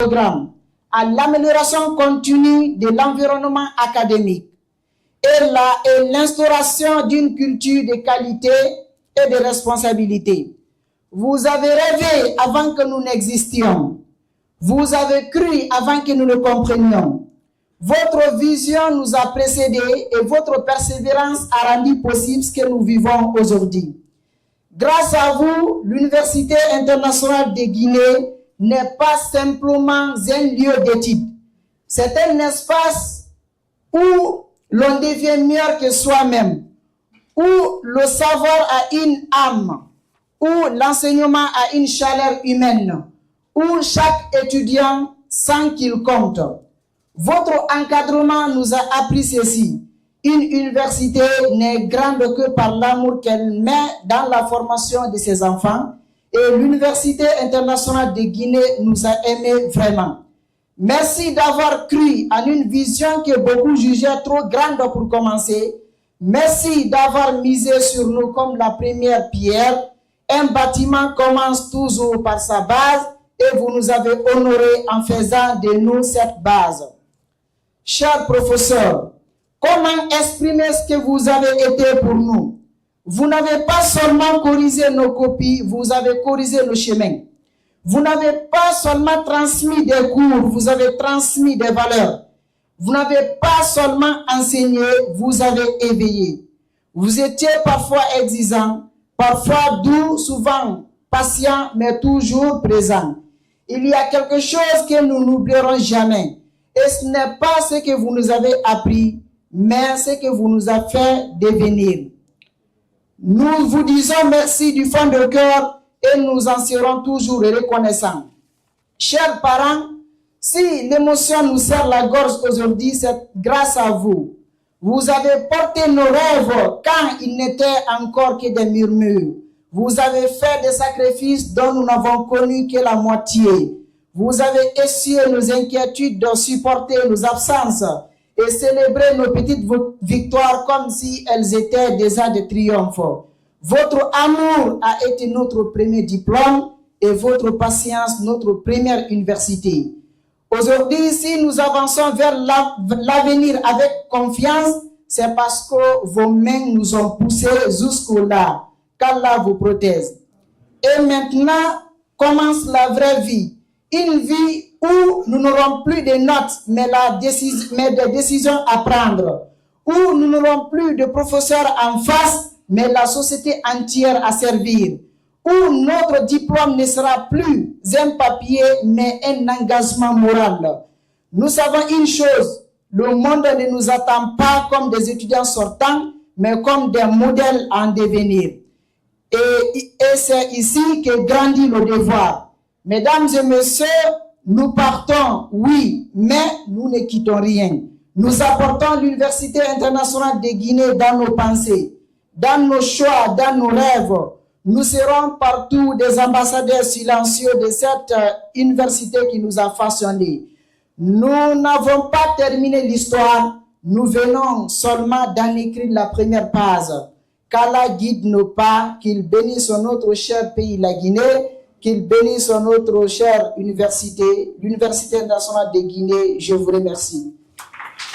programmes, à l'amélioration continue de l'environnement académique et l'instauration d'une culture de qualité et de responsabilité. Vous avez rêvé avant que nous n'existions. Vous avez cru avant que nous ne comprenions. Votre vision nous a précédés et votre persévérance a rendu possible ce que nous vivons aujourd'hui. Grâce à vous, l'Université internationale de Guinée n'est pas simplement un lieu d'études. C'est un espace où l'on devient meilleur que soi-même, où le savoir a une âme, où l'enseignement a une chaleur humaine, où chaque étudiant sent qu'il compte. Votre encadrement nous a appris ceci. Une université n'est grande que par l'amour qu'elle met dans la formation de ses enfants. Et l'Université internationale de Guinée nous a aimés vraiment. Merci d'avoir cru en une vision que beaucoup jugeaient trop grande pour commencer. Merci d'avoir misé sur nous comme la première pierre. Un bâtiment commence toujours par sa base et vous nous avez honorés en faisant de nous cette base. Chers professeurs, comment exprimer ce que vous avez été pour nous? Vous n'avez pas seulement corrigé nos copies, vous avez corrigé le chemin. Vous n'avez pas seulement transmis des cours, vous avez transmis des valeurs. Vous n'avez pas seulement enseigné, vous avez éveillé. Vous étiez parfois exigeant, parfois doux, souvent patient, mais toujours présent. Il y a quelque chose que nous n'oublierons jamais. Et ce n'est pas ce que vous nous avez appris, mais ce que vous nous avez fait devenir. Nous vous disons merci du fond de cœur et nous en serons toujours reconnaissants. Chers parents, si l'émotion nous serre la gorge aujourd'hui, c'est grâce à vous. Vous avez porté nos rêves quand ils n'étaient encore que des murmures. Vous avez fait des sacrifices dont nous n'avons connu que la moitié. Vous avez essuyé nos inquiétudes de supporter nos absences et célébrer nos petites victoires comme si elles étaient déjà des triomphes. Votre amour a été notre premier diplôme et votre patience notre première université. Aujourd'hui, si nous avançons vers l'avenir avec confiance, c'est parce que vos mains nous ont poussés jusqu'au-là. Qu'Allah vous protège. Et maintenant commence la vraie vie. Une vie où nous n'aurons plus de notes, mais des décisions à prendre. Où nous n'aurons plus de professeurs en face, mais la société entière à servir. Où notre diplôme ne sera plus un papier, mais un engagement moral. Nous savons une chose, le monde ne nous attend pas comme des étudiants sortants, mais comme des modèles en devenir. Et c'est ici que grandit le devoir. Mesdames et messieurs, nous partons, oui, mais nous ne quittons rien. Nous apportons l'Université internationale de Guinée dans nos pensées, dans nos choix, dans nos rêves. Nous serons partout des ambassadeurs silencieux de cette université qui nous a façonnés. Nous n'avons pas terminé l'histoire, nous venons seulement d'en écrire la première page. Qu'Allah guide nos pas, qu'il bénisse notre cher pays, la Guinée, qu'il bénisse notre chère université, l'Université internationale de Guinée. Je vous remercie.